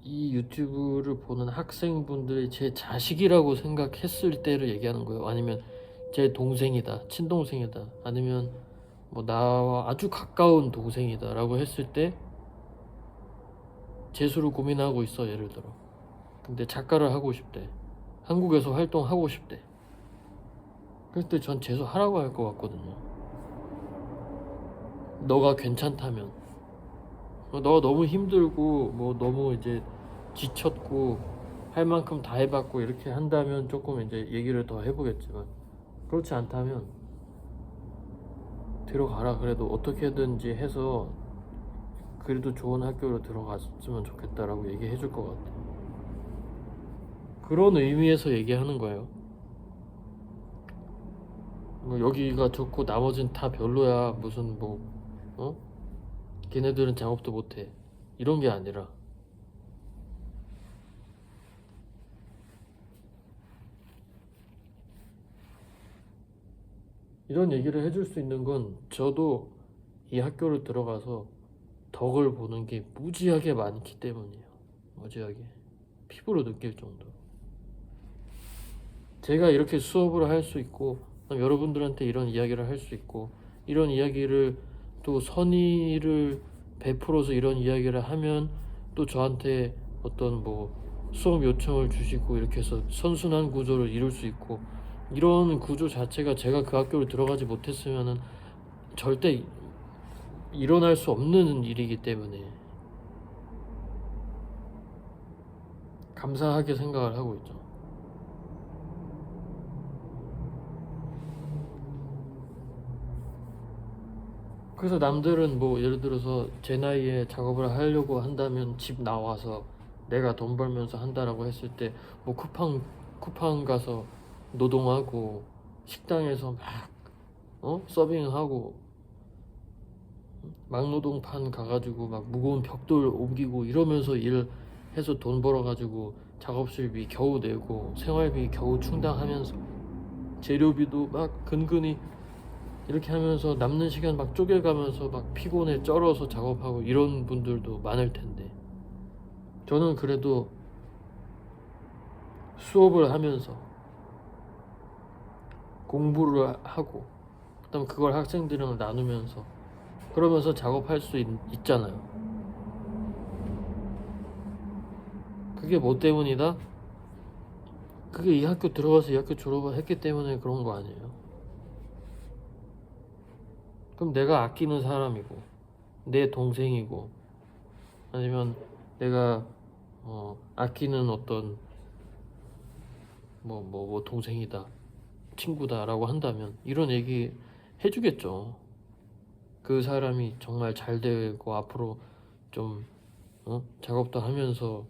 이 유튜브를 보는 학생분들이 제 자식이라고 생각했을 때를 얘기하는 거예요. 아니면 제 동생이다, 친동생이다, 아니면 뭐 나와 아주 가까운 동생이다 라고 했을 때 재수를 고민하고 있어, 예를 들어. 근데 작가를 하고 싶대. 한국에서 활동하고 싶대. 그럴 때 전 재수하라고 할 것 같거든요. 너가 괜찮다면. 너가 너무 힘들고 뭐 너무 이제 지쳤고 할 만큼 다 해봤고 이렇게 한다면 조금 이제 얘기를 더 해보겠지만 그렇지 않다면 들어가라. 그래도 어떻게든지 해서 그래도 좋은 학교로 들어갔으면 좋겠다라고 얘기해 줄 것 같아. 그런 의미에서 얘기하는 거예요. 뭐 여기가 좋고 나머진 다 별로야. 무슨 걔네들은 작업도 못해. 이런 게 아니라 이런 얘기를 해줄 수 있는 건 저도 이 학교를 들어가서 덕을 보는 게 무지하게 많기 때문이에요. 무지하게 피부로 느낄 정도. 제가 이렇게 수업을 할 수 있고 여러분들한테 이런 이야기를 할 수 있고 이런 이야기를 또 선의를 베풀어서 이런 이야기를 하면 또 저한테 어떤 뭐 수업 요청을 주시고 이렇게 해서 선순환 구조를 이룰 수 있고 이런 구조 자체가 제가 그 학교를 들어가지 못했으면은 절대 일어날 수 없는 일이기 때문에 감사하게 생각을 하고 있죠. 그래서 남들은 뭐 예를 들어서 제 나이에 작업을 하려고 한다면 집 나와서 내가 돈 벌면서 한다라고 했을 때 뭐 쿠팡 가서 노동하고 식당에서 막 서빙하고 막노동판 가가지고 막 무거운 벽돌 옮기고 이러면서 일해서 돈 벌어가지고 작업실비 겨우 내고 생활비 겨우 충당하면서 재료비도 막 근근히 이렇게 하면서 남는 시간 막 쪼개가면서 막 피곤해 쩔어서 작업하고 이런 분들도 많을 텐데 저는 그래도 수업을 하면서 공부를 하고 그다음 그걸 학생들이랑 나누면서 그러면서 작업할 수 있잖아요. 그게 뭐 때문이다? 그게 이 학교 들어가서 이 학교 졸업을 했기 때문에 그런 거 아니에요? 그럼 내가 아끼는 사람이고 내 동생이고 아니면 내가 아끼는 어떤 동생이다 친구다라고 한다면 이런 얘기 해주겠죠. 그 사람이 정말 잘 되고 앞으로 좀 작업도 하면서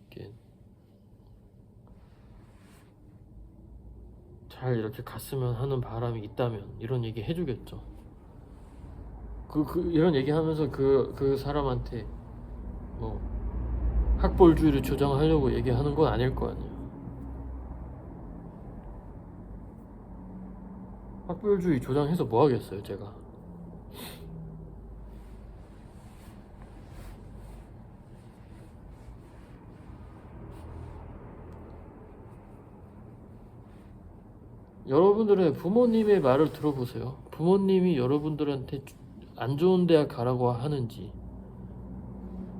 이렇게 잘 이렇게 갔으면 하는 바람이 있다면 이런 얘기 해주겠죠. 이런 얘기하면서 그 사람한테 뭐 학벌주의를 조장하려고 얘기하는 건 아닐 거 아니에요. 학벌주의 조장해서 뭐 하겠어요, 제가. 여러분들의 부모님의 말을 들어보세요. 부모님이 여러분들한테 안 좋은 대학 가라고 하는지,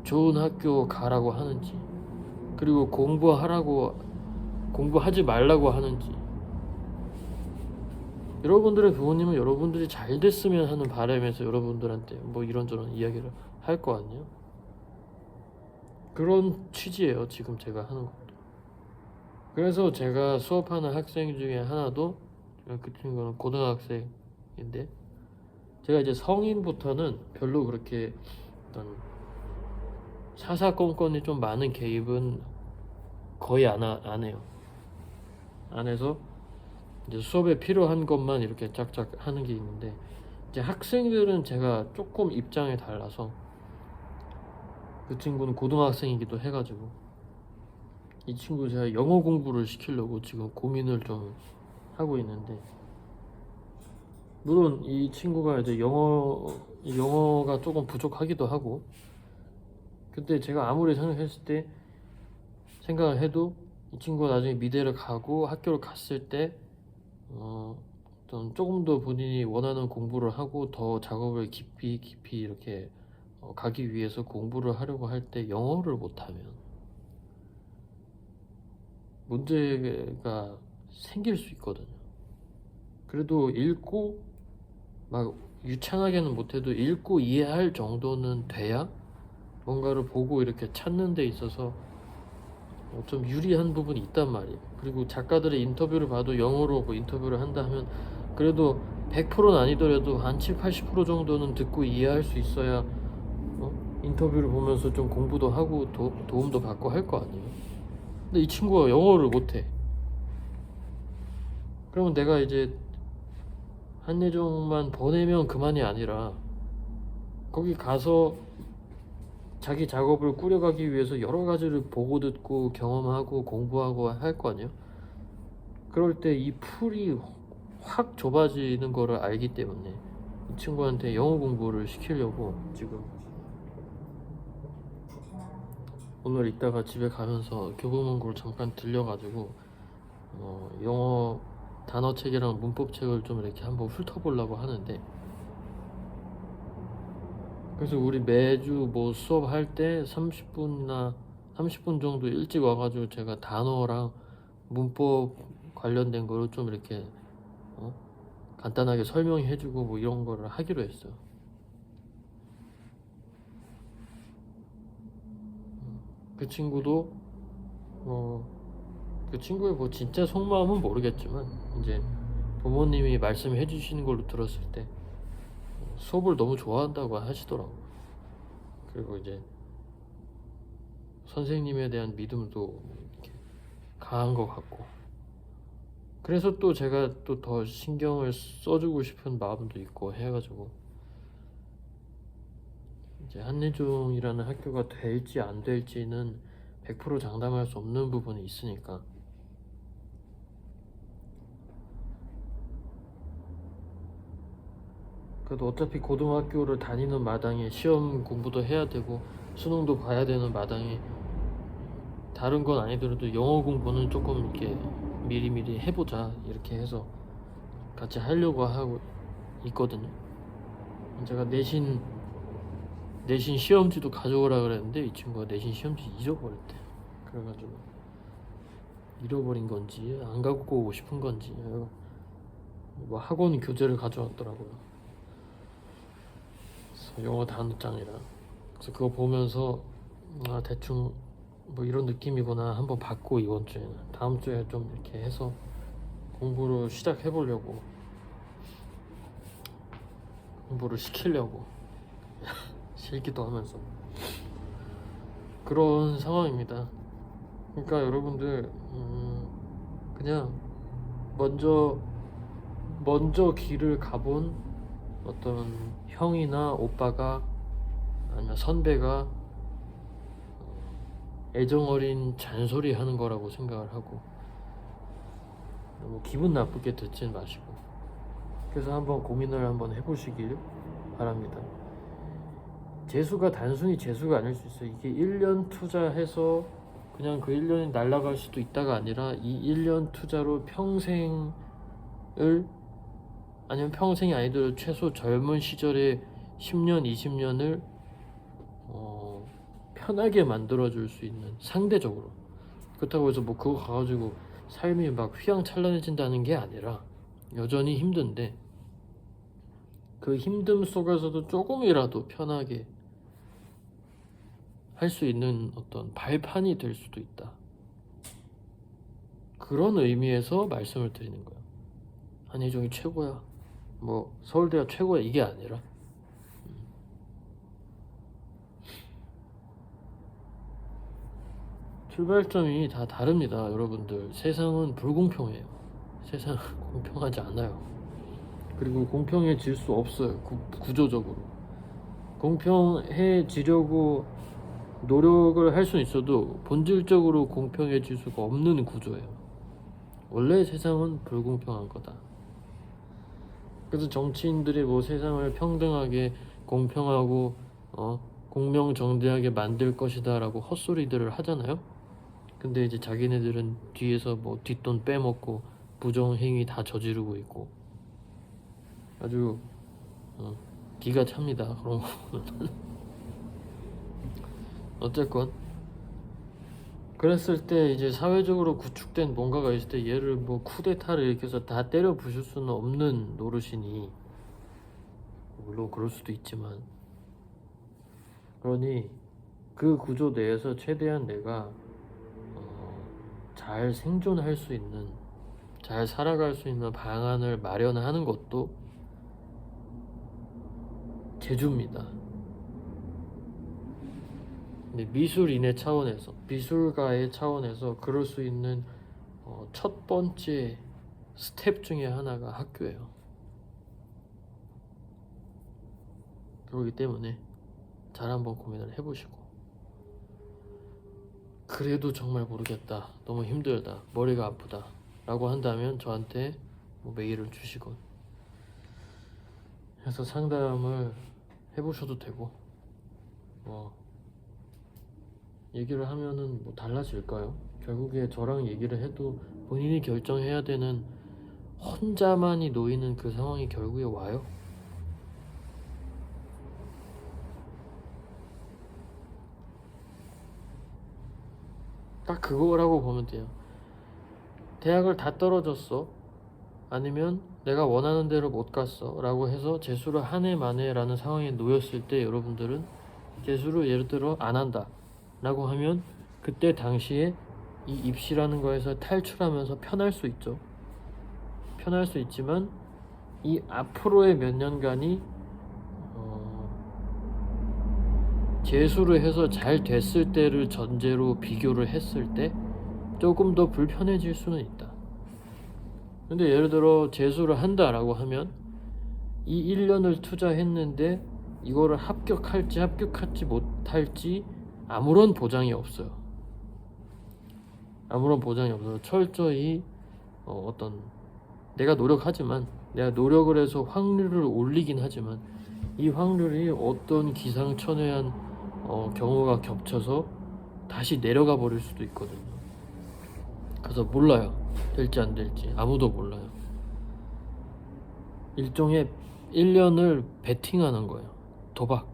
좋은 학교 가라고 하는지, 그리고 공부하지 말라고 하는지, 여러분들의 부모님은 여러분들이 잘 됐으면 하는 바람에서 여러분들한테 뭐 이런저런 이야기를 할 거 아니에요? 그런 취지예요, 지금 제가 하는 것도. 그래서 제가 수업하는 학생 중에 하나도, 그 친구는 고등학생인데, 제가 이제 성인부터는 별로 그렇게 어떤 사사건건이 좀 많은 개입은 거의 안 해요. 안 해서 이제 수업에 필요한 것만 이렇게 짝짝 하는 게 있는데, 이제 학생들은 제가 조금 입장이 달라서, 그 친구는 고등학생이기도 해가지고 이 친구 제가 영어 공부를 시키려고 지금 고민을 좀 하고 있는데, 물론 이 친구가 이제 영어가 조금 부족하기도 하고, 근데 제가 아무리 생각을 해도 이 친구가 나중에 미대를 가고 학교를 갔을 때 좀 조금 더 본인이 원하는 공부를 하고 더 작업을 깊이 이렇게 가기 위해서 공부를 하려고 할 때 영어를 못하면 문제가 생길 수 있거든요. 그래도 읽고 막 유창하게는 못해도 읽고 이해할 정도는 돼야 뭔가를 보고 이렇게 찾는 데 있어서 좀 유리한 부분이 있단 말이에요. 그리고 작가들의 인터뷰를 봐도 영어로 뭐 인터뷰를 한다 하면 그래도 100%는 아니더라도 한 7, 80% 정도는 듣고 이해할 수 있어야 인터뷰를 보면서 좀 공부도 하고 도움도 받고 할 거 아니에요. 근데 이 친구가 영어를 못해. 그러면 내가 이제 한예종만 보내면 그만이 아니라 거기 가서 자기 작업을 꾸려가기 위해서 여러 가지를 보고 듣고 경험하고 공부하고 할 거 아니에요. 그럴 때 이 풀이 확 좁아지는 거를 알기 때문에 이 친구한테 영어 공부를 시키려고 지금 오늘 이따가 집에 가면서 교보문고를 잠깐 들려가지고 영어 단어책이랑 문법책을 좀 이렇게 한번 훑어보려고 하는데, 그래서 우리 매주 뭐 수업할 때 30분 정도 일찍 와가지고 제가 단어랑 문법 관련된 거를 좀 이렇게 간단하게 설명해주고 뭐 이런 거를 하기로 했어요. 그 친구도 그 친구의 뭐 진짜 속마음은 모르겠지만 이제 부모님이 말씀해 주시는 걸로 들었을 때 수업을 너무 좋아한다고 하시더라고. 그리고 이제 선생님에 대한 믿음도 이렇게 강한 것 같고, 그래서 또 제가 또 더 신경을 써주고 싶은 마음도 있고 해가지고 이제 한예종이라는 학교가 될지 안 될지는 100% 장담할 수 없는 부분이 있으니까, 그래도 어차피 고등학교를 다니는 마당에 시험 공부도 해야 되고 수능도 봐야 되는 마당에 다른 건 아니더라도 영어 공부는 조금 이렇게 미리미리 해보자 이렇게 해서 같이 하려고 하고 있거든요. 제가 내신 시험지도 가져오라 그랬는데 이 친구가 내신 시험지 잊어버렸대. 그래가지고 잃어버린 건지 안 갖고 오고 싶은 건지 뭐 학원 교재를 가져왔더라고요. 영어 단어장이랑. 그래서 그거 보면서 대충 뭐 이런 느낌이구나 한번 받고, 이번 주에는 다음 주에 좀 이렇게 해서 공부를 시작해 보려고, 공부를 시키려고 싫기도 하면서 그런 상황입니다. 그러니까 여러분들 그냥 먼저 길을 가본 어떤 형이나 오빠가 아니면 선배가 애정어린 잔소리 하는 거라고 생각을 하고 너무 기분 나쁘게 듣진 마시고, 그래서 한번 고민을 한번 해보시길 바랍니다. 재수가 단순히 재수가 아닐 수 있어요. 이게 1년 투자해서 그냥 그 1년이 날아갈 수도 있다가 아니라 이 1년 투자로 평생을, 아니면 평생이 아니더라도 최소 젊은 시절에 10년, 20년을 편하게 만들어줄 수 있는, 상대적으로. 그렇다고 해서 뭐 그거 가가지고 삶이 막 휘황찬란해진다는 게 아니라 여전히 힘든데 그 힘듦 속에서도 조금이라도 편하게 할 수 있는 어떤 발판이 될 수도 있다. 그런 의미에서 말씀을 드리는 거예요. 한예종이 최고야, 뭐 서울대가 최고야, 이게 아니라 출발점이 다 다릅니다. 여러분들, 세상은 불공평해요. 세상은 공평하지 않아요. 그리고 공평해질 수 없어요. 구조적으로 공평해지려고 노력을 할 수는 있어도 본질적으로 공평해질 수가 없는 구조예요. 원래 세상은 불공평한 거다. 그래서 정치인들이 뭐 세상을 평등하게 공평하고 공명정대하게 만들 것이다 라고 헛소리들을 하잖아요. 근데 이제 자기네들은 뒤에서 뭐 뒷돈 빼먹고 부정행위 다 저지르고 있고 아주 기가 찹니다. 그런 거는. 어쨌건 그랬을 때 이제 사회적으로 구축된 뭔가가 있을 때 얘를 뭐 쿠데타를 일으켜서 다 때려 부술 수는 없는 노릇이니, 물론 그럴 수도 있지만, 그러니 그 구조 내에서 최대한 내가 잘 생존할 수 있는, 잘 살아갈 수 있는 방안을 마련하는 것도 재주입니다. 근데 미술인의 차원에서, 미술가의 차원에서 그럴 수 있는 첫 번째 스텝 중에 하나가 학교예요. 그렇기 때문에 잘 한번 고민을 해보시고, 그래도 정말 모르겠다, 너무 힘들다, 머리가 아프다 라고 한다면 저한테 뭐 메일을 주시건 해서 상담을 해보셔도 되고, 얘기를 하면은 뭐 달라질까요? 결국에 저랑 얘기를 해도 본인이 결정해야 되는, 혼자만이 놓이는 그 상황이 결국에 와요. 딱 그거라고 보면 돼요. 대학을 다 떨어졌어, 아니면 내가 원하는 대로 못 갔어 라고 해서 재수를 한 해 만에 라는 상황에 놓였을 때, 여러분들은 재수를 예를 들어 안 한다 라고 하면 그때 당시에 이 입시라는 거에서 탈출하면서 편할 수 있죠. 편할 수 있지만 이 앞으로의 몇 년간이 재수를 해서 잘 됐을 때를 전제로 비교를 했을 때 조금 더 불편해질 수는 있다. 근데 예를 들어 재수를 한다라고 하면 이 1년을 투자했는데 이거를 합격할지 못할지 아무런 보장이 없어요. 아무런 보장이 없어서 철저히 어떤, 내가 노력하지만, 내가 노력을 해서 확률을 올리긴 하지만 이 확률이 어떤 기상천외한 경우가 겹쳐서 다시 내려가 버릴 수도 있거든요. 그래서 몰라요. 될지 안 될지 아무도 몰라요. 일종의 1년을 베팅하는 거예요. 도박,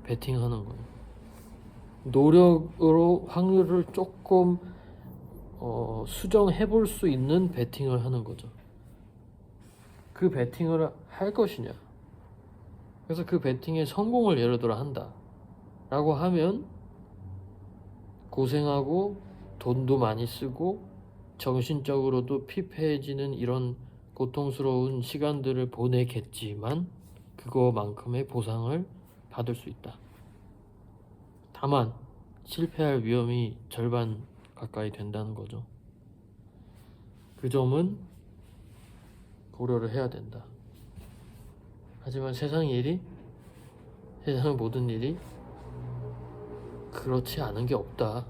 베팅하는 거예요. 노력으로 확률을 조금 수정해 볼 수 있는 베팅을 하는 거죠. 그 베팅을 할 것이냐, 그래서 그 베팅에 성공을 예를 들어 한다 라고 하면 고생하고 돈도 많이 쓰고 정신적으로도 피폐해지는 이런 고통스러운 시간들을 보내겠지만 그거만큼의 보상을 받을 수 있다. 다만 실패할 위험이 절반 가까이 된다는 거죠. 그 점은 고려를 해야 된다. 하지만 세상 모든 일이 그렇지 않은 게 없다.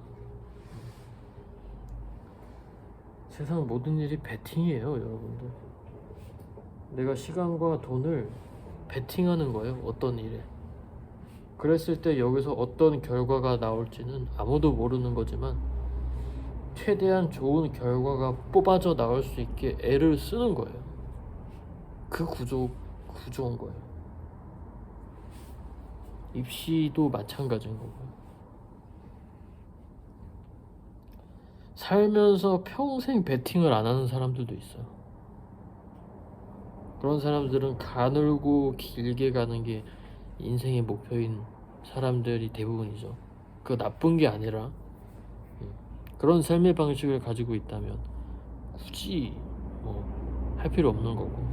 세상 모든 일이 베팅이에요, 여러분들. 내가 시간과 돈을 베팅하는 거예요, 어떤 일에. 그랬을 때 여기서 어떤 결과가 나올지는 아무도 모르는 거지만 최대한 좋은 결과가 뽑아져 나올 수 있게 애를 쓰는 거예요. 그 구조인 거예요. 입시도 마찬가지인 거고요. 살면서 평생 베팅을 안 하는 사람들도 있어요. 그런 사람들은 가늘고 길게 가는 게 인생의 목표인 사람들이 대부분이죠. 그거 나쁜 게 아니라 그런 삶의 방식을 가지고 있다면 굳이 할 필요 없는 거고.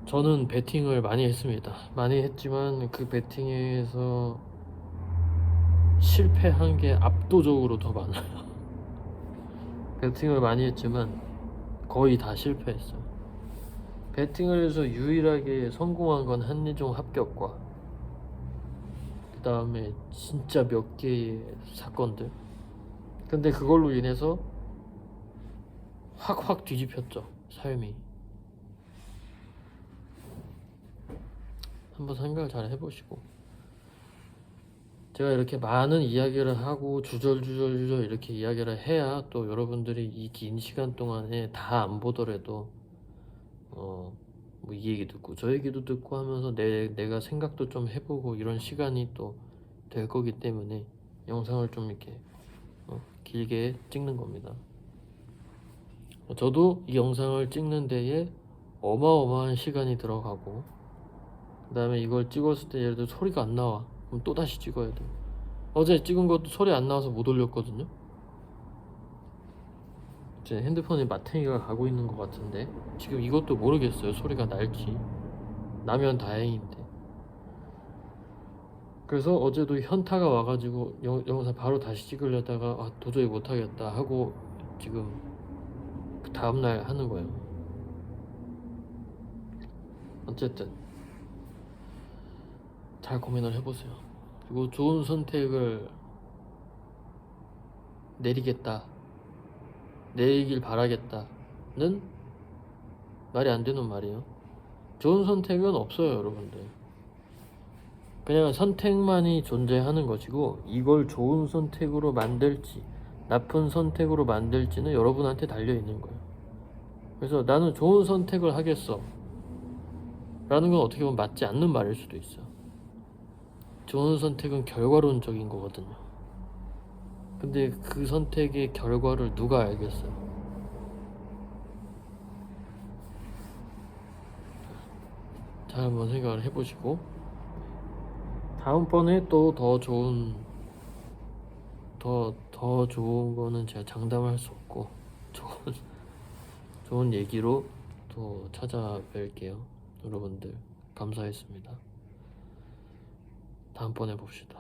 저는 베팅을 많이 했습니다. 많이 했지만 그 베팅에서 실패한 게 압도적으로 더 많아요. 베팅을 많이 했지만 거의 다 실패했어요. 베팅을 해서 유일하게 성공한 건 한예종 합격과 그 다음에 진짜 몇 개의 사건들. 근데 그걸로 인해서 확 뒤집혔죠, 삶이. 한번 생각을 잘 해보시고. 제가 이렇게 많은 이야기를 하고 주절주절 이렇게 이야기를 해야 또 여러분들이 이 긴 시간 동안에 다 안 보더라도 뭐 이 얘기 듣고 저 얘기도 듣고 하면서 내가 생각도 좀 해보고 이런 시간이 또 될 거기 때문에 영상을 좀 이렇게 길게 찍는 겁니다. 저도 이 영상을 찍는 데에 어마어마한 시간이 들어가고, 그 다음에 이걸 찍었을 때 예를 들어 소리가 안 나와. 그럼 또 다시 찍어야 돼. 어제 찍은 것도 소리 안 나와서 못 올렸거든요. 제 핸드폰에 마탱이가 가고 있는 것 같은데 지금 이것도 모르겠어요, 소리가 날지. 나면 다행인데. 그래서 어제도 현타가 와가지고 영상 바로 다시 찍으려다가 도저히 못하겠다 하고 지금 그 다음날 하는 거예요. 어쨌든 잘 고민을 해보세요. 그리고 좋은 선택을 내리길 바라겠다는 말이 안 되는 말이에요. 좋은 선택은 없어요, 여러분들. 그냥 선택만이 존재하는 것이고, 이걸 좋은 선택으로 만들지 나쁜 선택으로 만들지는 여러분한테 달려있는 거예요. 그래서 나는 좋은 선택을 하겠어 라는 건 어떻게 보면 맞지 않는 말일 수도 있어요. 좋은 선택은 결과론적인 거거든요. 근데 그 선택의 결과를 누가 알겠어요? 잘 한번 생각을 해보시고, 다음번에 또 더 좋은 거는 제가 장담할 수 없고 좋은 얘기로 또 찾아뵐게요. 여러분들 감사했습니다. 다음번에 봅시다.